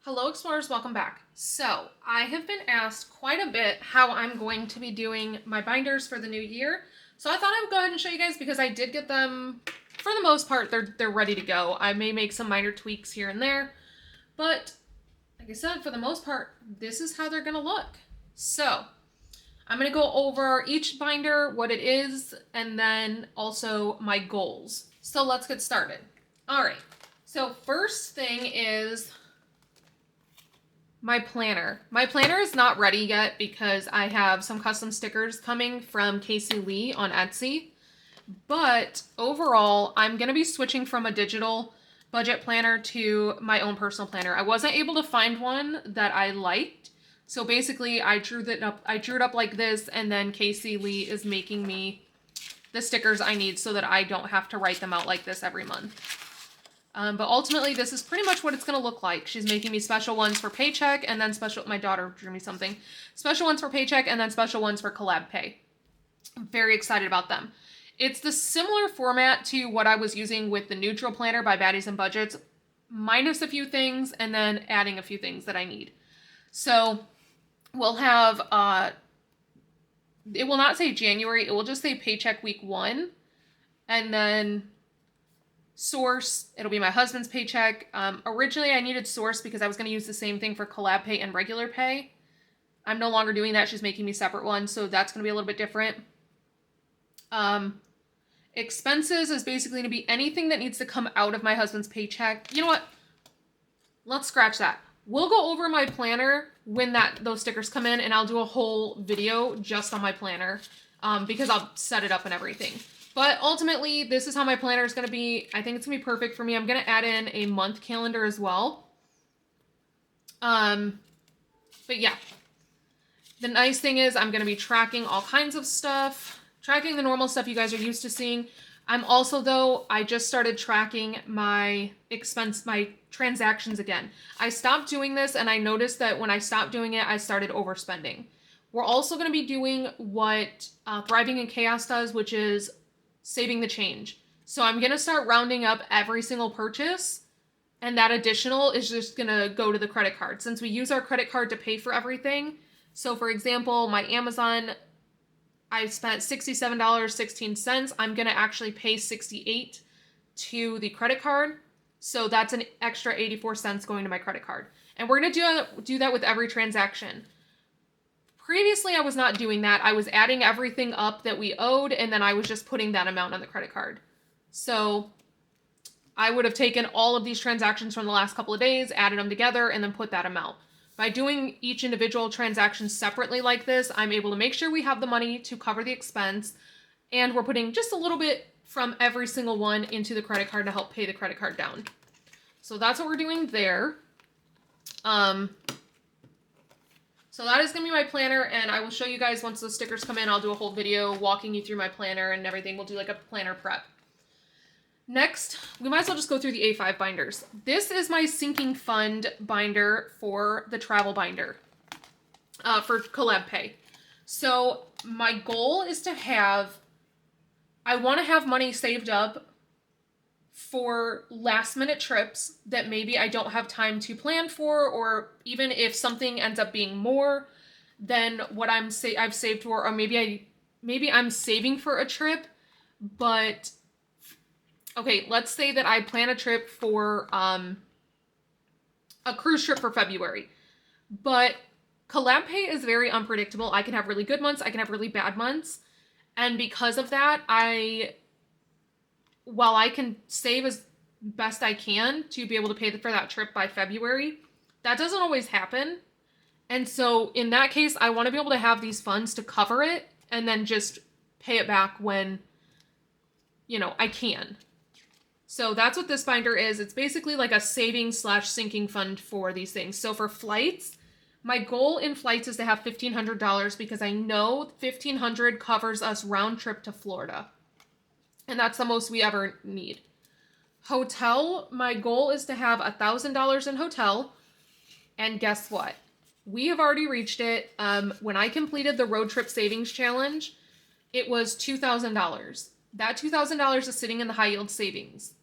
Hello Explorers, welcome back. So, I have been asked quite a bit how I'm going to be doing my binders for the new year. So I thought I would go ahead and show you guys because I did get them, for the most part, they're ready to go. I may make some minor tweaks here and there, but like I said, for the most part, this is how they're gonna look. So, I'm gonna go over each binder, what it is, and then also my goals. So let's get started. All right, so first thing is my planner. My planner is not ready yet because I have some custom stickers coming from Casey Lee on Etsy. But overall, I'm going to be switching from a digital budget planner to my own personal planner. I wasn't able to find one that I liked. So basically, I drew it up like this, and then Casey Lee is making me the stickers I need so that I don't have to write them out like this every month. But ultimately, this is pretty much what it's going to look like. She's making me special ones for paycheck, and then my daughter drew me something. Special ones for paycheck, and then special ones for collab pay. I'm very excited about them. It's the similar format to what I was using with the neutral planner by Baddies and Budgets, minus a few things, and then adding a few things that I need. So, we'll have, it will not say January, it will just say paycheck week 1, and then source, it'll be my husband's paycheck. Originally I needed source because I was going to use the same thing for collab pay and regular pay. I'm no longer doing that. She's making me separate ones, so that's going to be a little bit different. Expenses is basically going to be anything that needs to come out of my husband's paycheck. You know what? Let's scratch that. We'll go over my planner when those stickers come in, and I'll do a whole video just on my planner because I'll set it up and everything. But ultimately, this is how my planner is going to be. I think it's going to be perfect for me. I'm going to add in a month calendar as well. But yeah. The nice thing is I'm going to be tracking all kinds of stuff. Tracking the normal stuff you guys are used to seeing. I'm also, though, I just started tracking my transactions again. I stopped doing this, and I noticed that when I stopped doing it, I started overspending. We're also going to be doing what Thriving in Chaos does, which is saving the change. So I'm going to start rounding up every single purchase, and that additional is just going to go to the credit card since we use our credit card to pay for everything. So for example, my Amazon, I spent $67.16. I'm going to actually pay $68 to the credit card. So that's an extra 84 cents going to my credit card. And we're going to do that with every transaction. Previously, I was not doing that. I was adding everything up that we owed, and then I was just putting that amount on the credit card. So I would have taken all of these transactions from the last couple of days, added them together, and then put that amount. By doing each individual transaction separately like this, I'm able to make sure we have the money to cover the expense, and we're putting just a little bit from every single one into the credit card to help pay the credit card down. So that's what we're doing there. So that is going to be my planner, and I will show you guys once those stickers come in. I'll do a whole video walking you through my planner and everything. We'll do like a planner prep. Next, we might as well just go through the A5 binders. This is my sinking fund binder for the travel binder for collab pay. So my goal is to I want to have money saved up for last minute trips that maybe I don't have time to plan for, or even if something ends up being more than what I've saved for, or maybe I'm saving for a trip, but okay, let's say that I plan a trip for a cruise trip for February, but collab pay is very unpredictable. I can have really good months, I can have really bad months, and because of that, while I can save as best I can to be able to pay for that trip by February, that doesn't always happen. And so in that case, I want to be able to have these funds to cover it and then just pay it back when, I can. So that's what this binder is. It's basically like a saving/sinking fund for these things. So for flights, my goal in flights is to have $1,500 because I know $1,500 covers us round trip to Florida. And that's the most we ever need. Hotel, my goal is to have $1,000 in hotel. And guess what? We have already reached it. When I completed the road trip savings challenge, it was $2,000. That $2,000 is sitting in the high yield savings.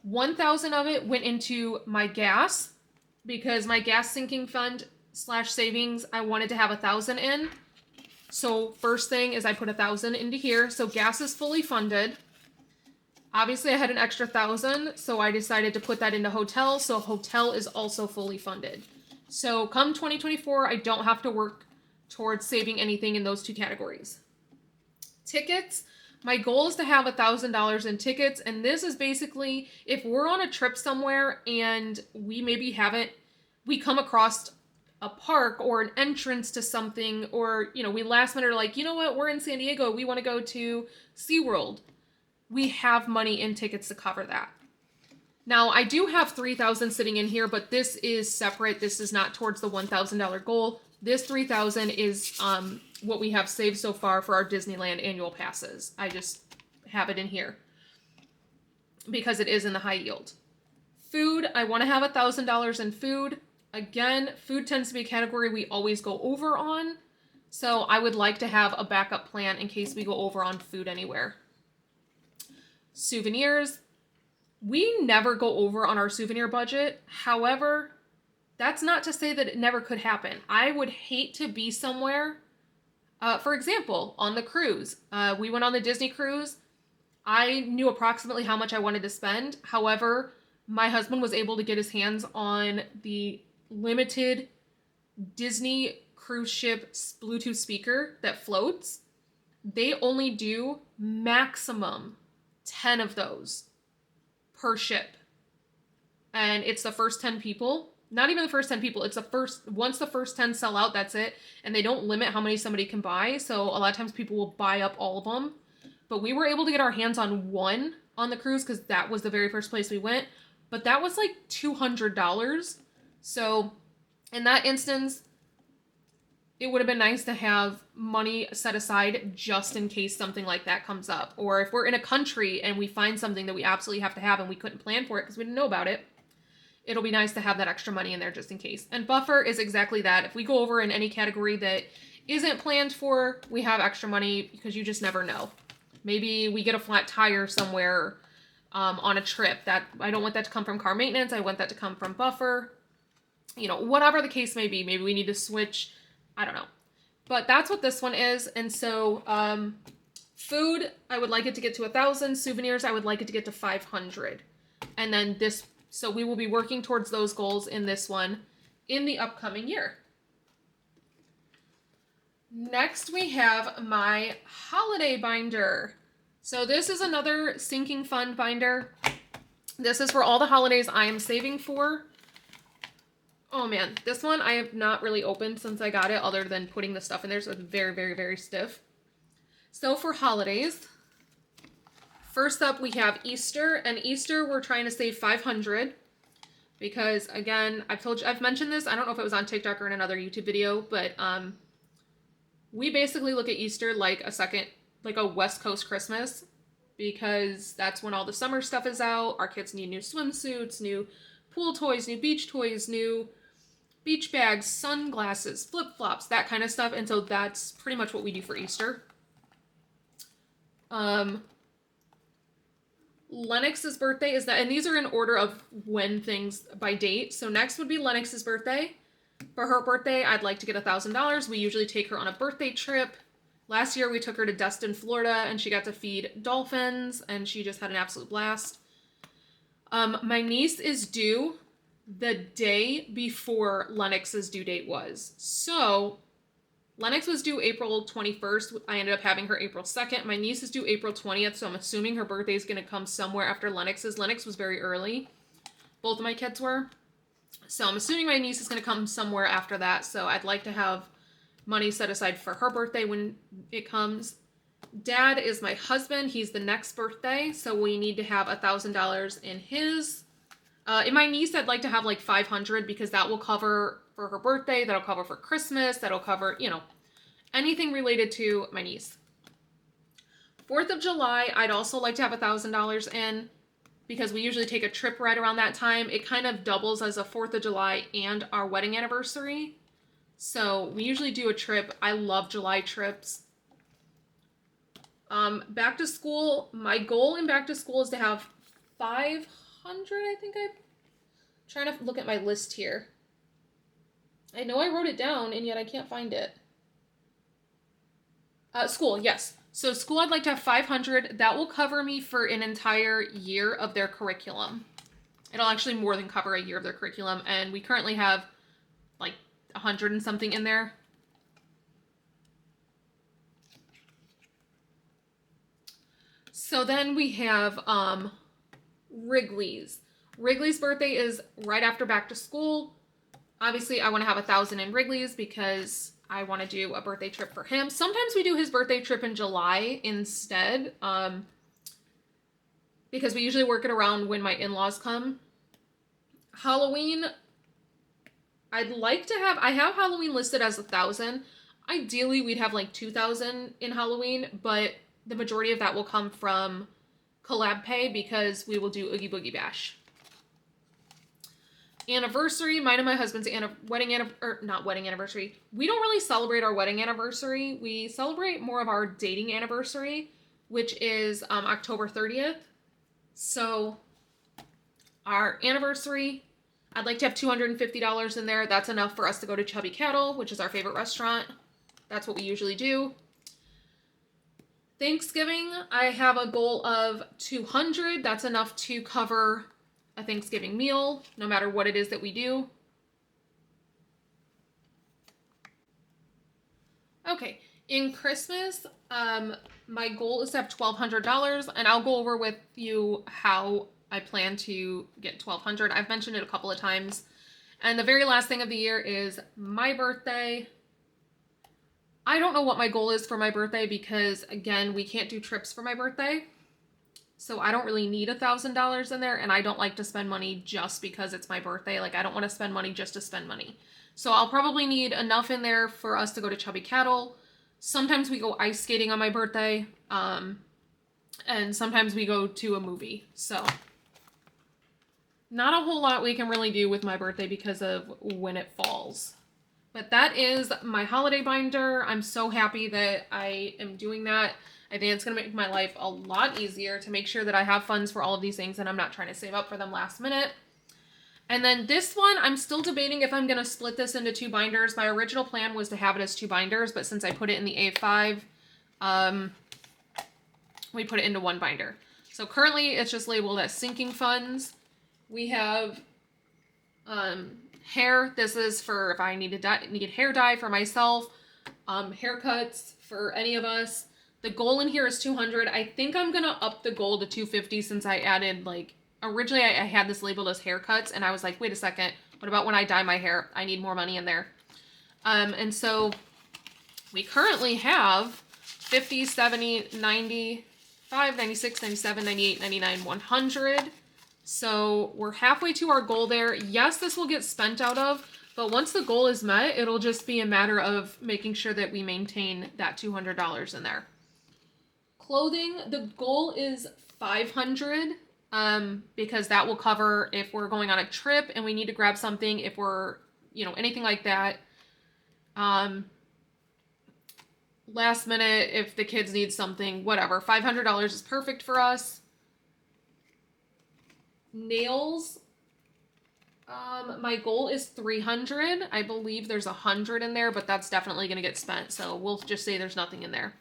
$1,000 of it went into my gas because my gas sinking fund / savings, I wanted to have 1,000 in. So first thing is I put 1,000 into here. So gas is fully funded. Obviously I had an extra 1,000, so I decided to put that into hotel. So hotel is also fully funded. So come 2024, I don't have to work towards saving anything in those two categories. Tickets, my goal is to have $1,000 in tickets. And this is basically if we're on a trip somewhere and we maybe we come across a park or an entrance to something, or, you know, we last minute are like, you know what, we're in San Diego, we want to go to SeaWorld. We have money in tickets to cover that. Now, I do have 3,000 sitting in here, but this is separate. This is not towards the $1,000 goal. This 3,000 is what we have saved so far for our Disneyland annual passes. I just have it in here because it is in the high yield. Food, I want to have $1,000 in food. Again, food tends to be a category we always go over on. So I would like to have a backup plan in case we go over on food anywhere. Souvenirs, we never go over on our souvenir budget. However, that's not to say that it never could happen. I would hate to be somewhere, for example, on the cruise. We went on the Disney cruise. I knew approximately how much I wanted to spend. However, my husband was able to get his hands on the limited Disney cruise ship Bluetooth speaker that floats. They only do maximum 10 of those per ship. And it's the first 10 people. Not even the first 10 people. It's once the first 10 sell out, that's it. And they don't limit how many somebody can buy. So a lot of times people will buy up all of them. But we were able to get our hands on one on the cruise because that was the very first place we went. But that was like $200. So in that instance, it would have been nice to have money set aside just in case something like that comes up. Or if we're in a country and we find something that we absolutely have to have and we couldn't plan for it because we didn't know about it, it'll be nice to have that extra money in there just in case. And buffer is exactly that. If we go over in any category that isn't planned for, we have extra money because you just never know. Maybe we get a flat tire somewhere on a trip. That I don't want that to come from car maintenance. I want that to come from buffer. You know, whatever the case may be. Maybe we need to switch. I don't know. But that's what this one is. And so food, I would like it to get to 1,000. Souvenirs, I would like it to get to 500. And then this, so we will be working towards those goals in this one in the upcoming year. Next, we have my holiday binder. So this is another sinking fund binder. This is for all the holidays I am saving for. Oh man, this one I have not really opened since I got it other than putting the stuff in there, so it's very, very, very stiff. So for holidays, first up we have Easter, and Easter we're trying to save 500 because again, I've mentioned this, I don't know if it was on TikTok or in another YouTube video, but we basically look at Easter like a West Coast Christmas because that's when all the summer stuff is out. Our kids need new swimsuits, new pool toys, new beach toys, new beach bags, sunglasses, flip-flops, that kind of stuff. And so that's pretty much what we do for Easter. Lennox's birthday is that, and these are in order of when things by date. So next would be Lennox's birthday. For her birthday, I'd like to get $1,000. We usually take her on a birthday trip. Last year, we took her to Destin, Florida, and she got to feed dolphins, and she just had an absolute blast. My niece is due the day before Lennox's due date was. So, Lennox was due April 21st. I ended up having her April 2nd. My niece is due April 20th, so I'm assuming her birthday is going to come somewhere after Lennox's. Lennox was very early. Both of my kids were. So I'm assuming my niece is going to come somewhere after that. So I'd like to have money set aside for her birthday when it comes. Dad is my husband. He's the next birthday. So we need to have $1,000 in his. In my niece, I'd like to have like 500 because that will cover for her birthday. That'll cover for Christmas. That'll cover, you know, anything related to my niece. 4th of July, I'd also like to have $1,000 in because we usually take a trip right around that time. It kind of doubles as a 4th of July and our wedding anniversary. So we usually do a trip. I love July trips. Back to school, my goal in back to school is to have 500, I think I'm trying to look at my list here. I know I wrote it down, and yet I can't find it. School, yes. So school, I'd like to have 500. That will cover me for an entire year of their curriculum. It'll actually more than cover a year of their curriculum, and we currently have like 100 and something in there. So then we have Wrigley's. Wrigley's birthday is right after back to school. Obviously, I want to have 1,000 in Wrigley's because I want to do a birthday trip for him. Sometimes we do his birthday trip in July instead, because we usually work it around when my in-laws come. Halloween, I'd like to have, I have Halloween listed as 1,000. Ideally, we'd have like 2,000 in Halloween, but the majority of that will come from collab pay because we will do Oogie Boogie Bash. Anniversary, mine and my husband's wedding anniversary. We don't really celebrate our wedding anniversary. We celebrate more of our dating anniversary, which is October 30th. So our anniversary, I'd like to have $250 in there. That's enough for us to go to Chubby Cattle, which is our favorite restaurant. That's what we usually do. Thanksgiving, I have a goal of 200. That's enough to cover a Thanksgiving meal, no matter what it is that we do. Okay, in Christmas, my goal is to have $1,200, and I'll go over with you how I plan to get $1,200. I've mentioned it a couple of times. And the very last thing of the year is my birthday. I don't know what my goal is for my birthday because, again, we can't do trips for my birthday. So I don't really need $1,000 in there, and I don't like to spend money just because it's my birthday. Like, I don't want to spend money just to spend money. So I'll probably need enough in there for us to go to Chubby Cattle. Sometimes we go ice skating on my birthday, and sometimes we go to a movie. So not a whole lot we can really do with my birthday because of when it falls. But that is my holiday binder. I'm so happy that I am doing that. I think it's going to make my life a lot easier to make sure that I have funds for all of these things and I'm not trying to save up for them last minute. And then this one, I'm still debating if I'm going to split this into 2 binders. My original plan was to have it as 2 binders, but since I put it in the A5, we put it into 1 binder. So currently it's just labeled as sinking funds. We have hair. This is for if I need hair dye for myself, haircuts for any of us. The goal in here is 200. I think I'm going to up the goal to 250 since I added, like, originally I had this labeled as haircuts, and I was like, wait a second, what about when I dye my hair? I need more money in there. And so we currently have 50, 70, 95, 96, 97, 98, 99, 100. So we're halfway to our goal there. Yes, this will get spent out of, but once the goal is met, it'll just be a matter of making sure that we maintain that $200 in there. Clothing, the goal is 500 because that will cover if we're going on a trip and we need to grab something, if we're, anything like that. Last minute, if the kids need something, whatever. $500 is perfect for us. Nails, my goal is 300. I believe there's 100 in there, but that's definitely going to get spent. So we'll just say there's nothing in there.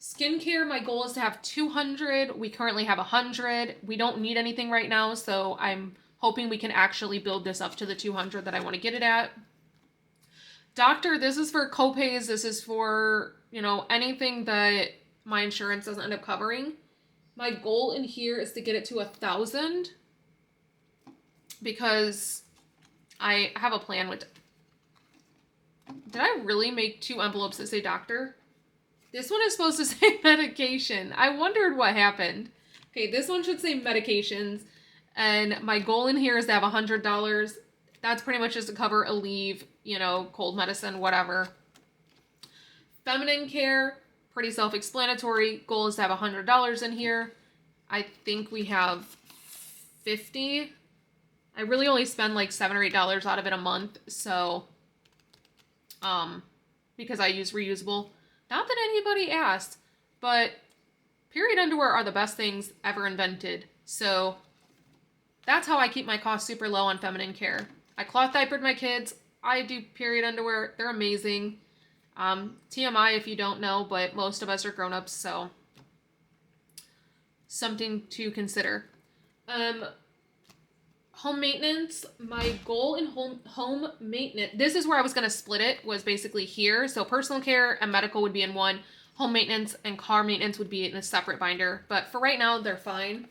Skincare, my goal is to have 200. We currently have 100. We don't need anything right now, so I'm hoping we can actually build this up to the 200 that I want to get it at. Doctor, this is for copays. This is for, anything that my insurance doesn't end up covering. My goal in here is to get it to 1,000 because I have a plan with... Did I really make 2 envelopes that say doctor? This one is supposed to say medication. I wondered what happened. Okay, this one should say medications. And my goal in here is to have $100. That's pretty much just to cover a leave, cold medicine, whatever. Feminine care, pretty self-explanatory. Goal is to have $100 in here. I think we have 50. I really only spend like $7 or $8 out of it a month. So, because I use reusable. Not that anybody asked, but period underwear are the best things ever invented. So that's how I keep my costs super low on feminine care. I cloth diapered my kids. I do period underwear. They're amazing. TMI if you don't know, but most of us are grown-ups, so something to consider. Home maintenance, my goal in home maintenance, this is where I was going to split it, was basically here. So personal care and medical would be in one. Home maintenance and car maintenance would be in a separate binder. But for right now, they're fine.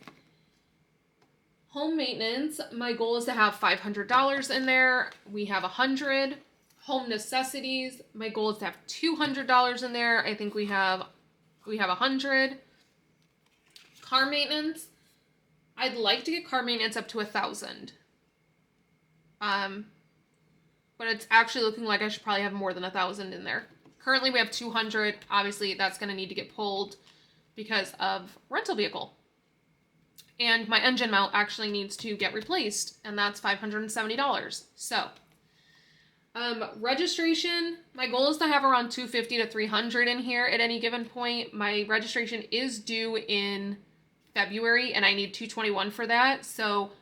Home maintenance, my goal is to have $500 in there. We have $100. Home necessities, my goal is to have $200 in there. I think we have $100. Car maintenance, I'd like to get car maintenance up to $1,000. But it's actually looking like I should probably have more than $1,000 in there. Currently we have 200. Obviously that's going to need to get pulled because of rental vehicle. And my engine mount actually needs to get replaced, and that's $570. So, registration, my goal is to have around $250 to $300 in here at any given point. My registration is due in February, and I need $221 for that. So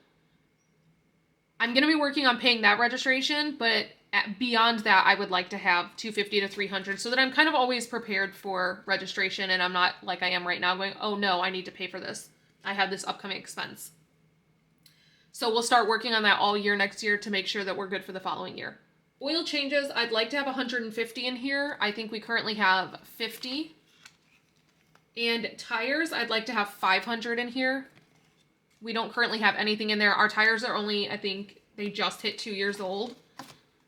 I'm going to be working on paying that registration, but beyond that, I would like to have $250 to $300 so that I'm kind of always prepared for registration, and I'm not like I am right now going, oh no, I need to pay for this. I have this upcoming expense. So we'll start working on that all year next year to make sure that we're good for the following year. Oil changes, I'd like to have 150 in here. I think we currently have 50. And tires, I'd like to have 500 in here. We don't currently have anything in there. Our tires are only, I think, they just hit 2 years old.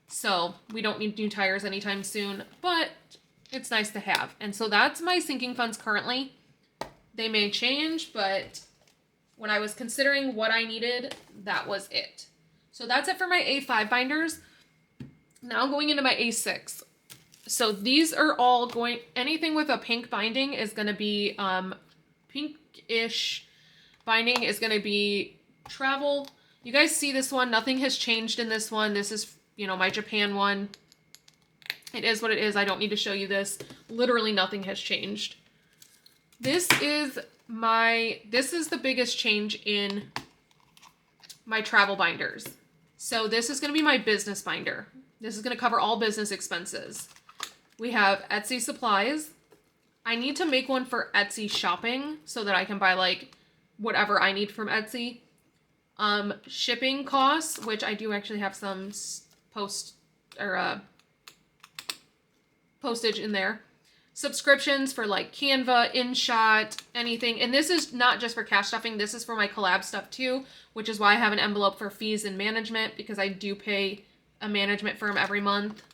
So we don't need new tires anytime soon, but it's nice to have. And so that's my sinking funds currently. They may change, but when I was considering what I needed, that was it. So that's it for my A5 binders. Now going into my A6. So these are all going, anything with a pink binding is going to be, pinkish binding is going to be travel. You guys see this one, nothing has changed in this one. This is, you know, my Japan one. It is what it is. I don't need to show you this. Literally nothing has changed. This is the biggest change in my travel binders. So this is going to be my business binder. This is going to cover all business expenses. We have Etsy supplies. I need to make one for Etsy shopping so that I can buy like whatever I need from Etsy. Shipping costs, which I do actually have some postage in there. Subscriptions for like Canva, InShot, anything. And this is not just for cash stuffing. This is for my collab stuff too, which is why I have an envelope for fees and management, because I do pay a management firm every month.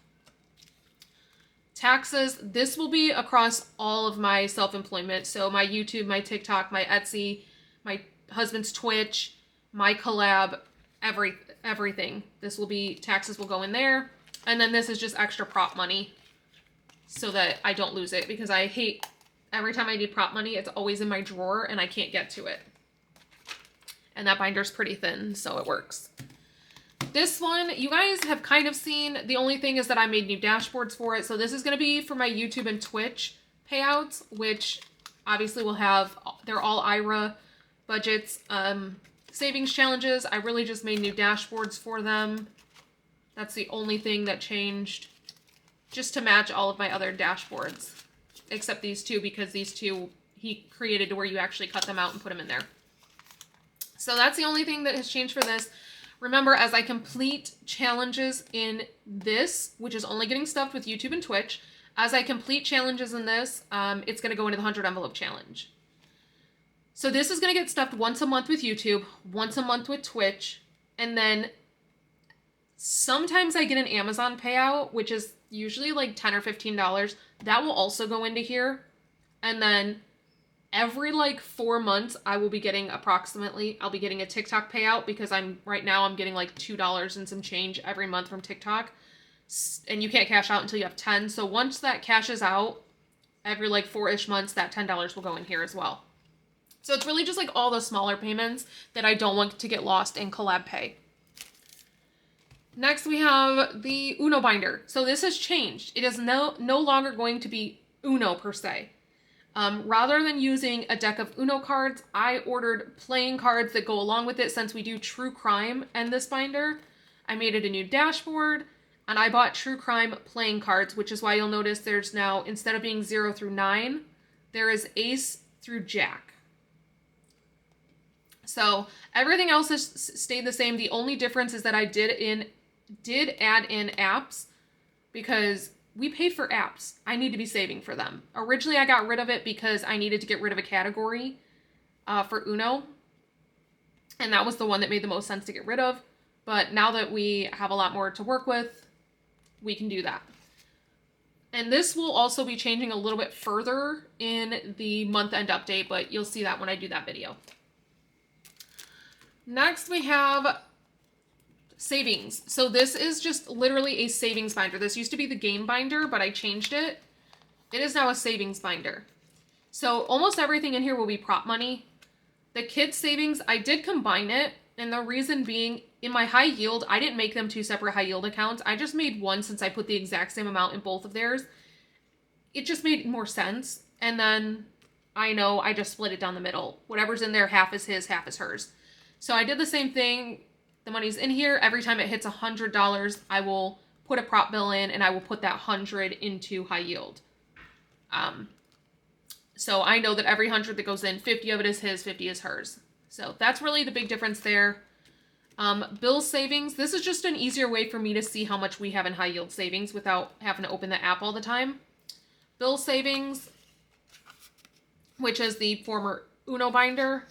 Taxes, this will be across all of my self-employment. So my YouTube, my TikTok, my Etsy, my husband's Twitch, my collab, everything. This will be, taxes will go in there. And then this is just extra prop money so that I don't lose it, because I hate, every time I need prop money, it's always in my drawer and I can't get to it. And that binder's pretty thin, so it works. This one, you guys have kind of seen. The only thing is that I made new dashboards for it. So this is going to be for my YouTube and Twitch payouts, which obviously will have, they're all IRA budgets. Savings challenges, I really just made new dashboards for them. That's the only thing that changed, just to match all of my other dashboards, except these two, because these two he created to where you actually cut them out and put them in there. So that's the only thing that has changed for this. Remember, as I complete challenges in this, which is only getting stuffed with YouTube and Twitch, as I complete challenges in this, it's going to go into the 100 envelope challenge. So this is going to get stuffed once a month with YouTube, once a month with Twitch, and then sometimes I get an Amazon payout, which is usually like $10 or $15. That will also go into here. And then every like 4 months, I will be getting approximately, I'll be getting a TikTok payout, because right now I'm getting like $2 and some change every month from TikTok. And you can't cash out until you have 10. So once that cashes out, every like 4-ish months, that $10 will go in here as well. So it's really just like all the smaller payments that I don't want to get lost in collab pay. Next we have the Uno binder. So this has changed. It is no longer going to be Uno per se. Rather than using a deck of Uno cards, I ordered playing cards that go along with it, since we do true crime in this binder. I made it a new dashboard, And I bought true crime playing cards, which is why you'll notice there's now, instead of being 0 through 9, there is ace through jack. So everything else has stayed the same. The only difference is that I did add in apps, because we paid for apps. I need to be saving for them. Originally, I got rid of it because I needed to get rid of a category for Uno. And that was the one that made the most sense to get rid of. But now that we have a lot more to work with, we can do that. And this will also be changing a little bit further in the month-end update, but you'll see that when I do that video. Next, we have savings. So this is just literally a savings binder. This used to be the game binder, but I changed it. It is now a savings binder. So almost everything in here will be prop money. The kids' savings, I did combine it. And the reason being, in my high yield, I didn't make them 2 separate high yield accounts. I just made one since I put the exact same amount in both of theirs. It just made more sense. And then I know I just split it down the middle. Whatever's in there, half is his, half is hers. So I did the same thing. The money's in here. Every time it hits $100, I will put a prop bill in, and I will put that 100 into high yield. So I know that every 100 that goes in, 50 of it is his, 50 is hers. So that's really the big difference there. Bill savings. This is just an easier way for me to see how much we have in high yield savings without having to open the app all the time. Bill savings, which is the former Uno binder.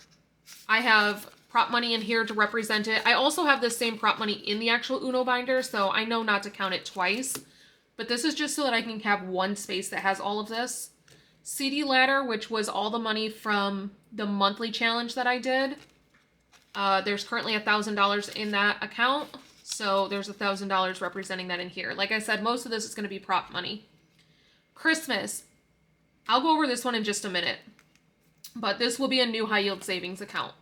I have prop money in here to represent it. I also have the same prop money in the actual Uno binder, so I know not to count it twice. But this is just so that I can have one space that has all of this. CD ladder, which was all the money from the monthly challenge that I did. There's currently $1,000 in that account, so there's $1,000 representing that in here. Like I said, most of this is going to be prop money. Christmas. I'll go over this one in just a minute, but this will be a new high yield savings account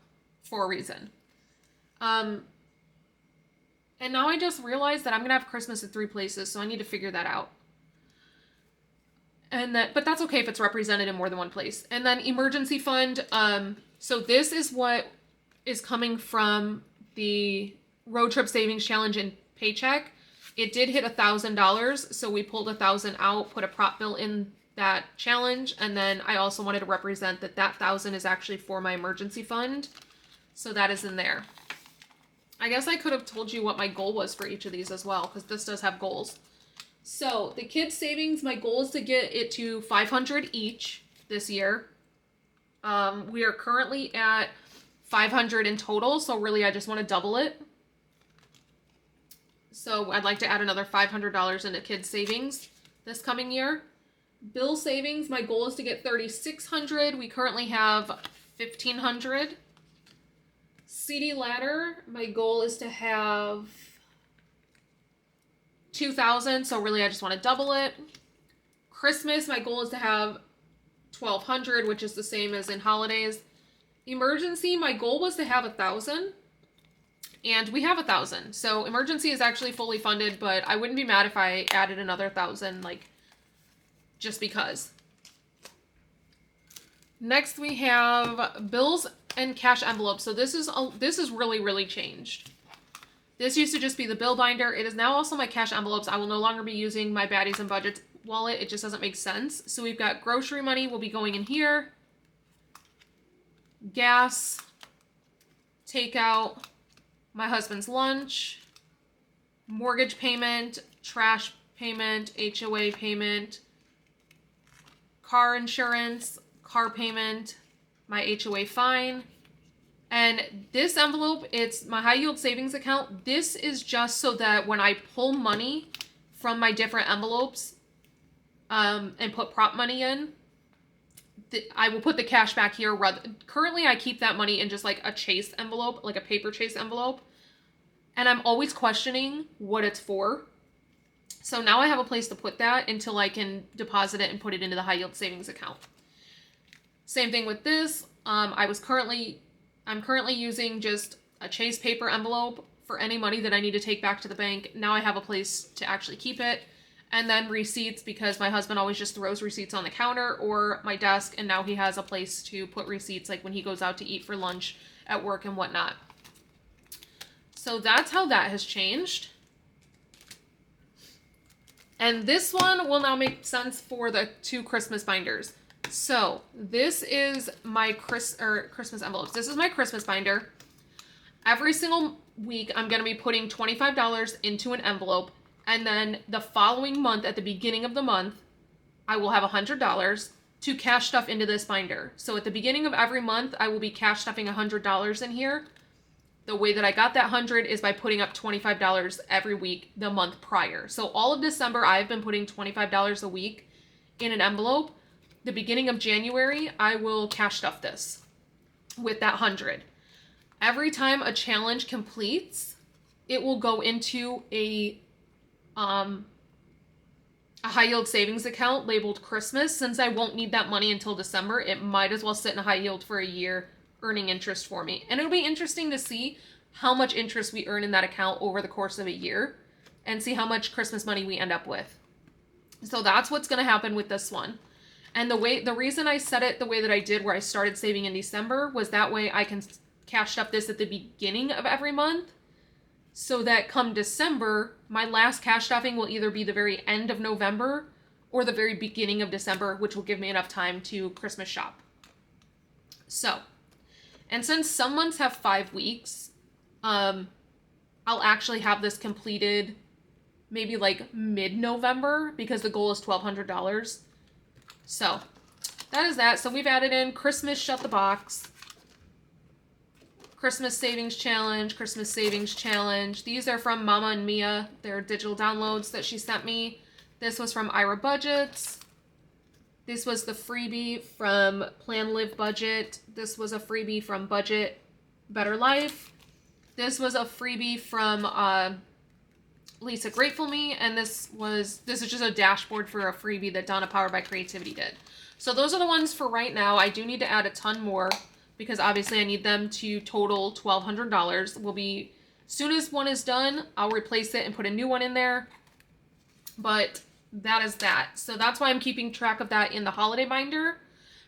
for a reason. And now I just realized that I'm going to have Christmas at 3 places, so I need to figure that out. But that's okay if it's represented in more than one place. And then emergency fund. So this is what is coming from the road trip savings challenge and paycheck. It did hit $1,000, so we pulled 1,000 out, put a prop bill in that challenge, and then I also wanted to represent that 1,000 is actually for my emergency fund, so that is in there. I guess I could have told you what my goal was for each of these as well, because this does have goals. So the kids' savings, my goal is to get it to 500 each this year. We are currently at 500 in total, so really I just want to double it. So I'd like to add another $500 into kids' savings this coming year. Bill savings, my goal is to get 3,600. We currently have 1,500. CD ladder, my goal is to have 2,000, so really I just want to double it. Christmas, my goal is to have 1,200, which is the same as in holidays. Emergency, my goal was to have 1,000, and we have 1,000. So emergency is actually fully funded, but I wouldn't be mad if I added another 1,000, like, just because. Next we have bills and cash envelopes. So this is really changed. This used to just be the bill binder. It is now also my cash envelopes. I will no longer be using my Baddies and Budgets wallet. It just doesn't make sense. So we've got grocery money will be going in here. Gas, takeout, my husband's lunch, mortgage payment, trash payment, HOA payment, car insurance, car payment, my HOA fine. And this envelope, it's my high yield savings account. This is just so that when I pull money from my different envelopes and put prop money in, I will put the cash back here. Currently, I keep that money in just like a chase envelope, like a paper chase envelope. And I'm always questioning what it's for. So now I have a place to put that until I can deposit it and put it into the high yield savings account. Same thing with this. I'm currently using just a chase paper envelope for any money that I need to take back to the bank. Now I have a place to actually keep it. And then receipts, because my husband always just throws receipts on the counter or my desk, and now he has a place to put receipts like when he goes out to eat for lunch at work and whatnot. So that's how that has changed. And this one will now make sense for the 2 Christmas binders. So this is my Christmas envelopes. This is my Christmas binder. Every single week, I'm going to be putting $25 into an envelope. And then the following month, at the beginning of the month, I will have $100 to cash stuff into this binder. So at the beginning of every month, I will be cash stuffing $100 in here. The way that I got that 100 is by putting up $25 every week the month prior. So all of December, I've been putting $25 a week in an envelope. The beginning of January, I will cash stuff this with that 100. Every time a challenge completes, it will go into a high yield savings account labeled Christmas. Since I won't need that money until December, it might as well sit in a high yield for a year, earning interest for me. And it'll be interesting to see how much interest we earn in that account over the course of a year and see how much Christmas money we end up with. So that's what's going to happen with this one. And the reason I set it the way that I did, where I started saving in December, was that way I can cash up this at the beginning of every month, so that come December, my last cash stuffing will either be the very end of November or the very beginning of December, which will give me enough time to Christmas shop. So, and since some months have 5 weeks, I'll actually have this completed maybe like mid-November, because the goal is $1,200. So that is that. So we've added in Christmas Shut the Box, Christmas Savings Challenge, Christmas Savings Challenge. These are from Mama and Mia. They're digital downloads that she sent me. This was from Ira Budgets. This was the freebie from Plan Live Budget. This was a freebie from Budget Better Life. This was a freebie from Lisa Grateful Me, and this is just a dashboard for a freebie that Donna Powered by Creativity did. So those are the ones for right now. I do need to add a ton more, because obviously I need them to total $1,200. Soon as one is done, I'll replace it and put a new one in there. But that is that. So that's why I'm keeping track of that in the holiday binder,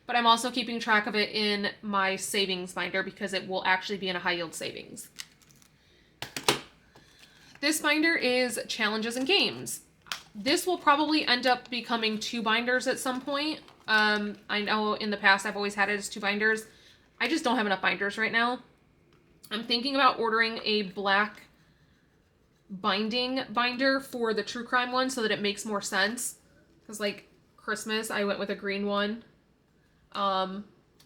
but I'm also keeping track of it in my savings binder, because it will actually be in a high yield savings. This binder is challenges and games. This will probably end up becoming 2 binders at some point. I know in the past I've always had it as 2 binders. I just don't have enough binders right now. I'm thinking about ordering a black binding binder for the true crime one, so that it makes more sense. Because like Christmas, I went with a green one. All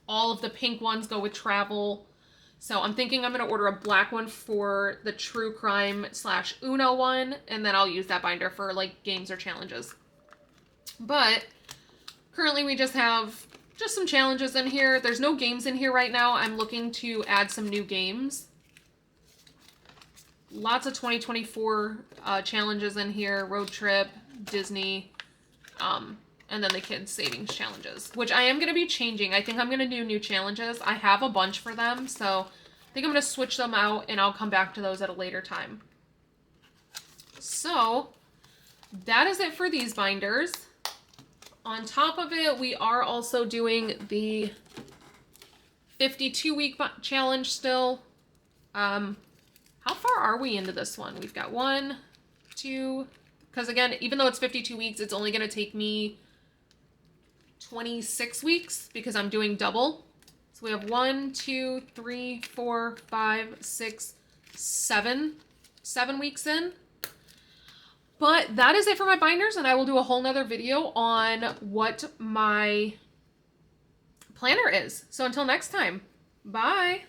of the pink ones go with travel. So I'm thinking I'm going to order a black one for the true crime / Uno one, and then I'll use that binder for like games or challenges. But currently we just have some challenges in here. There's no games in here right now. I'm looking to add some new games. Lots of 2024 challenges in here. Road trip, Disney, and then the kids savings challenges, which I am going to be changing. I think I'm going to do new challenges. I have a bunch for them, so I think I'm going to switch them out, and I'll come back to those at a later time. So that is it for these binders. On top of it, we are also doing the 52-week challenge still. How far are we into this one? We've got 1, 2, because again, even though it's 52 weeks, it's only going to take me 26 weeks because I'm doing double. So we have 1, 2, 3, 4, 5, 6, 7 weeks in. But that is it for my binders, and I will do a whole nother video on what my planner is. So until next time, bye.